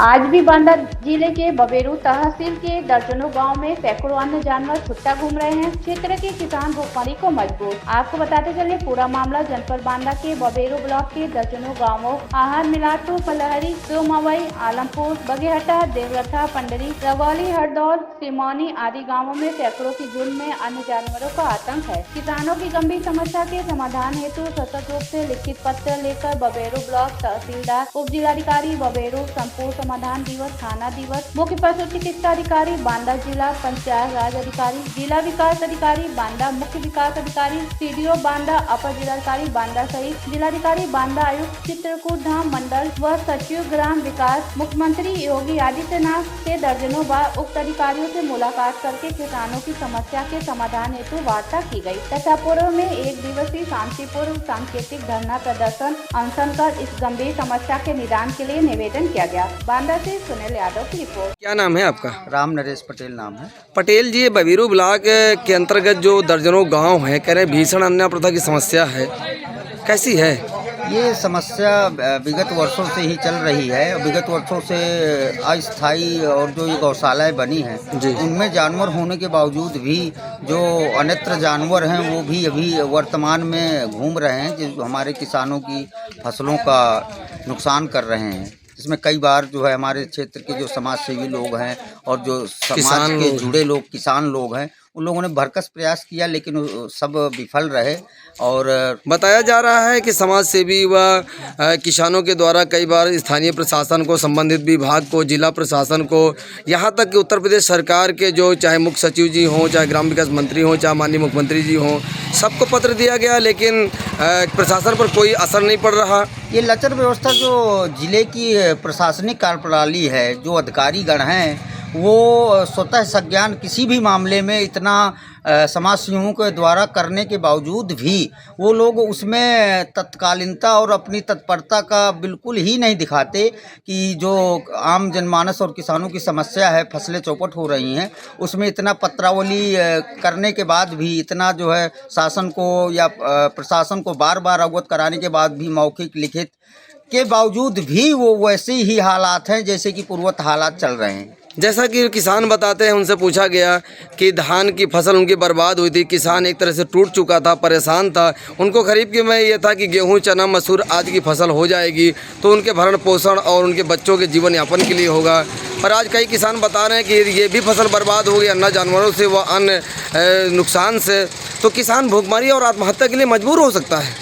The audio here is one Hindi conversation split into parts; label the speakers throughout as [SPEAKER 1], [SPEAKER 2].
[SPEAKER 1] आज भी बांदा जिले के बबेरू तहसील के दर्जनों गांव में सैकड़ों अन्य जानवर छुट्टा घूम रहे हैं। क्षेत्र के किसान भूखमरी को मजबूर। आपको बताते चले पूरा मामला जनपद बांदा के बबेरू ब्लॉक के दर्जनों गांवों आहार मिलाटू, पलहरी, सोमवई, आलमपुर, बगेहटा, देवरथा, पंडरी, रगौली, हरदौल, सिमौनी आदि गाँवों में सैकड़ों की झुंड में अन्य जानवरों का आतंक है। किसानों की गंभीर समस्या के समाधान हेतु सतत रूप से लिखित पत्र लेकर बबेरू ब्लॉक तहसीलदार, उप जिलाधिकारी बबेरू, संपूर्ण समाधान दिवस, थाना दिवस, मुख्य पशु चिकित्सा अधिकारी बांदा, जिला पंचायत राज अधिकारी, जिला विकास अधिकारी बांदा, मुख्य विकास अधिकारी, सीडीओ बांदा, अपर जिलाधिकारी बांदा सहित जिलाधिकारी बांदा, आयुक्त चित्रकूट धाम मंडल व सचिव ग्राम विकास, मुख्यमंत्री योगी आदित्यनाथ से दर्जनों बार उक्त अधिकारियों से मुलाकात करके किसानों की समस्या के समाधान हेतु वार्ता की गयी तथा पूर्व में एक दिवसीय शांतिपूर्ण सांकेतिक धरना प्रदर्शन अनशन कर इस गंभीर समस्या के निदान के लिए निवेदन किया गया। बांदा से सुनील यादव की रिपोर्ट।
[SPEAKER 2] क्या नाम है आपका?
[SPEAKER 3] राम नरेश पटेल नाम है।
[SPEAKER 2] पटेल जी, बबेरू ब्लॉक के अंतर्गत जो दर्जनों गांव हैं, कह रहे भीषण अन्य प्रथा की समस्या है, कैसी है?
[SPEAKER 3] ये समस्या विगत वर्षों से ही चल रही है। विगत वर्षों से अस्थायी और जो ये गौशालाएं बनी हैं उनमें जानवर होने के बावजूद भी जो अन्यत्र जानवर हैं वो भी अभी वर्तमान में घूम रहे हैं, जो हमारे किसानों की फसलों का नुकसान कर रहे हैं। इसमें कई बार जो है हमारे क्षेत्र के जो समाज सेवी लोग हैं और जो समाज के जुड़े लोग किसान लोग हैं उन लोगों ने भरकस प्रयास किया, लेकिन सब विफल रहे। और
[SPEAKER 2] बताया जा रहा है कि समाज सेवी व किसानों के द्वारा कई बार स्थानीय प्रशासन को, संबंधित विभाग को, जिला प्रशासन को, यहाँ तक कि उत्तर प्रदेश सरकार के जो चाहे मुख्य सचिव जी हों, चाहे ग्राम विकास मंत्री हों, चाहे माननीय मुख्यमंत्री जी हों, सबको पत्र दिया गया, लेकिन प्रशासन पर कोई असर नहीं पड़ रहा।
[SPEAKER 3] ये लचर व्यवस्था जो जिले की प्रशासनिक कार्यप्रणाली है, जो अधिकारी गण हैं वो स्वतः संज्ञान किसी भी मामले में इतना समाज सेवियों के द्वारा करने के बावजूद भी वो लोग उसमें तत्कालीनता और अपनी तत्परता का बिल्कुल ही नहीं दिखाते कि जो आम जनमानस और किसानों की समस्या है, फसलें चौपट हो रही हैं, उसमें इतना पत्रावली करने के बाद भी, इतना जो है शासन को या प्रशासन को बार बार अवगत कराने के बाद भी, मौखिक लिखित के बावजूद भी वो वैसे ही हालात हैं जैसे कि पूर्ववत हालात चल रहे हैं।
[SPEAKER 2] जैसा कि किसान बताते हैं, उनसे पूछा गया कि धान की फसल उनकी बर्बाद हुई थी, किसान एक तरह से टूट चुका था, परेशान था। उनको खरीफ के में ये था कि गेहूं, चना, मसूर आदि की फसल हो जाएगी तो उनके भरण पोषण और उनके बच्चों के जीवन यापन के लिए होगा। पर आज कई किसान बता रहे हैं कि ये भी फसल बर्बाद हो गई अन्य जानवरों से व अन्य नुकसान से, तो किसान भूखमरी और आत्महत्या के लिए मजबूर हो सकता है।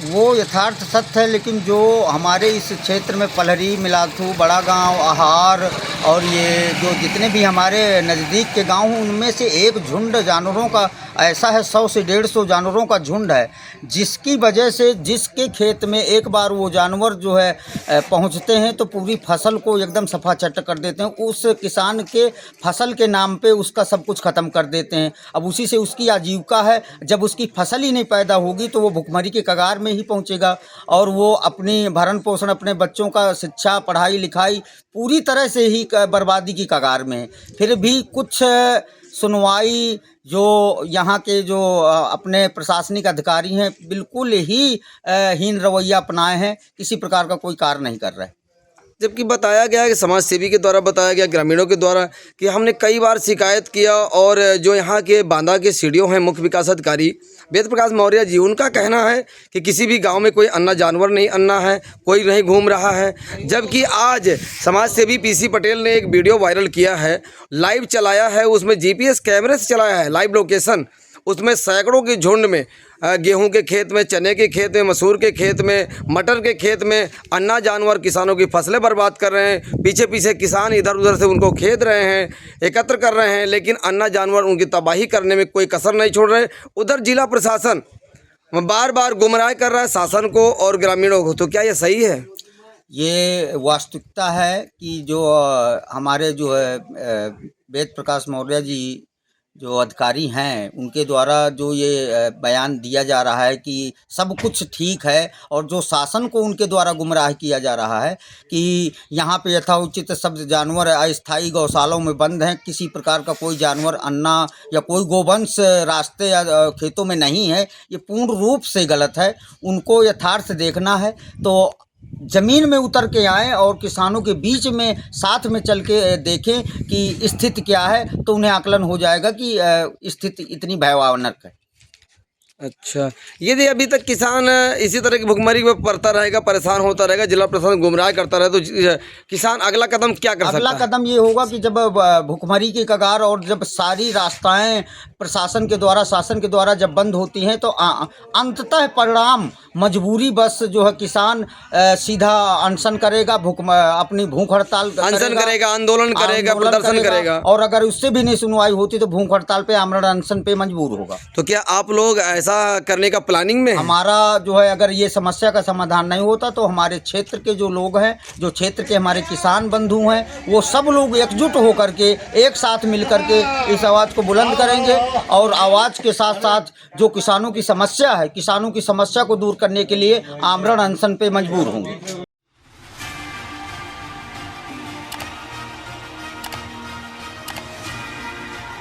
[SPEAKER 3] वो यथार्थ सत्य है, लेकिन जो हमारे इस क्षेत्र में पलहरी, मिलाथू, बड़ा गांव, आहार और ये जो जितने भी हमारे नज़दीक के गांव हैं उनमें से एक झुंड जानवरों का ऐसा है, 100 से 150 जानवरों का झुंड है, जिसकी वजह से जिसके खेत में एक बार वो जानवर जो है पहुंचते हैं तो पूरी फसल को एकदम सफा चट कर देते हैं। उस किसान के फसल के नाम पे उसका सब कुछ ख़त्म कर देते हैं। अब उसी से उसकी आजीविका है। जब उसकी फसल ही नहीं पैदा होगी तो वो भुखमरी के कगार में ही पहुंचेगा और वो अपनी भरण पोषण, अपने बच्चों का शिक्षा, पढ़ाई लिखाई पूरी तरह से ही बर्बादी की कगार में है। फिर भी कुछ सुनवाई जो यहाँ के जो अपने प्रशासनिक अधिकारी हैं बिल्कुल ही हीन रवैया अपनाए हैं, किसी प्रकार का कोई कार्य नहीं कर रहे।
[SPEAKER 2] जबकि बताया गया कि समाज सेवी के द्वारा बताया गया, ग्रामीणों के द्वारा, कि हमने कई बार शिकायत किया और जो यहाँ के बांदा के सीडीओ हैं, मुख्य विकास अधिकारी वेद प्रकाश मौर्य जी, उनका कहना है कि किसी भी गांव में कोई अन्ना जानवर नहीं अन्ना है, कोई नहीं घूम रहा है। जबकि आज समाज सेवी पीसी पटेल ने एक वीडियो वायरल किया है, लाइव चलाया है, उसमें जीपीएस कैमरे से चलाया है लाइव लोकेशन। उसमें सैकड़ों की झुंड में गेहूं के खेत में, चने के खेत में, मसूर के खेत में, मटर के खेत में अन्ना जानवर किसानों की फसलें बर्बाद कर रहे हैं। पीछे पीछे किसान इधर उधर से उनको खेद रहे हैं, एकत्र कर रहे हैं, लेकिन अन्ना जानवर उनकी तबाही करने में कोई कसर नहीं छोड़ रहे। उधर जिला प्रशासन बार बार गुमराह कर रहा है शासन को और ग्रामीणों को। तो क्या ये सही है?
[SPEAKER 3] ये वास्तविकता है कि जो हमारे जो है वेद प्रकाश मौर्य जी जो अधिकारी हैं उनके द्वारा जो ये बयान दिया जा रहा है कि सब कुछ ठीक है, और जो शासन को उनके द्वारा गुमराह किया जा रहा है कि यहाँ पे यथाउचित सब जानवर अस्थायी गौशालों में बंद हैं, किसी प्रकार का कोई जानवर अन्ना या कोई गोवंश रास्ते या खेतों में नहीं है, ये पूर्ण रूप से गलत है। उनको यथार्थ देखना है तो ज़मीन में उतर के आएँ और किसानों के बीच में साथ में चल के देखें कि स्थिति क्या है, तो उन्हें आकलन हो जाएगा कि स्थिति इतनी भयावह है।
[SPEAKER 2] अच्छा, यदि अभी तक किसान इसी तरह की भुखमरी में पड़ता रहेगा, परेशान होता रहेगा, जिला प्रशासन गुमराह करता रहे, तो किसान अगला कदम क्या कर सकता है?
[SPEAKER 3] अगला कदम ये होगा कि जब भुखमरी की कगार और जब सारी रास्ताएं प्रशासन के द्वारा, शासन के द्वारा जब बंद होती हैं, तो अंततः परिणाम मजबूरी बस जो है किसान सीधा अनशन करेगा, अपनी भूख हड़ताल
[SPEAKER 2] करेगा, आंदोलन करेगा, प्रदर्शन करेगा,
[SPEAKER 3] और अगर उससे भी नहीं सुनवाई होती तो भूख हड़ताल पे, आमरण अनशन पे मजबूर होगा।
[SPEAKER 2] तो क्या आप लोग ऐसा करने का प्लानिंग में?
[SPEAKER 3] हमारा जो है, अगर ये समस्या का समाधान नहीं होता तो हमारे क्षेत्र के जो लोग हैं, जो क्षेत्र के हमारे किसान बंधु हैं, वो सब लोग एकजुट होकर के एक साथ मिल करके इस आवाज़ को बुलंद करेंगे और आवाज़ के साथ साथ जो किसानों की समस्या है, किसानों की समस्या को दूर करने के लिए आमरण अनशन पे मजबूर होंगे।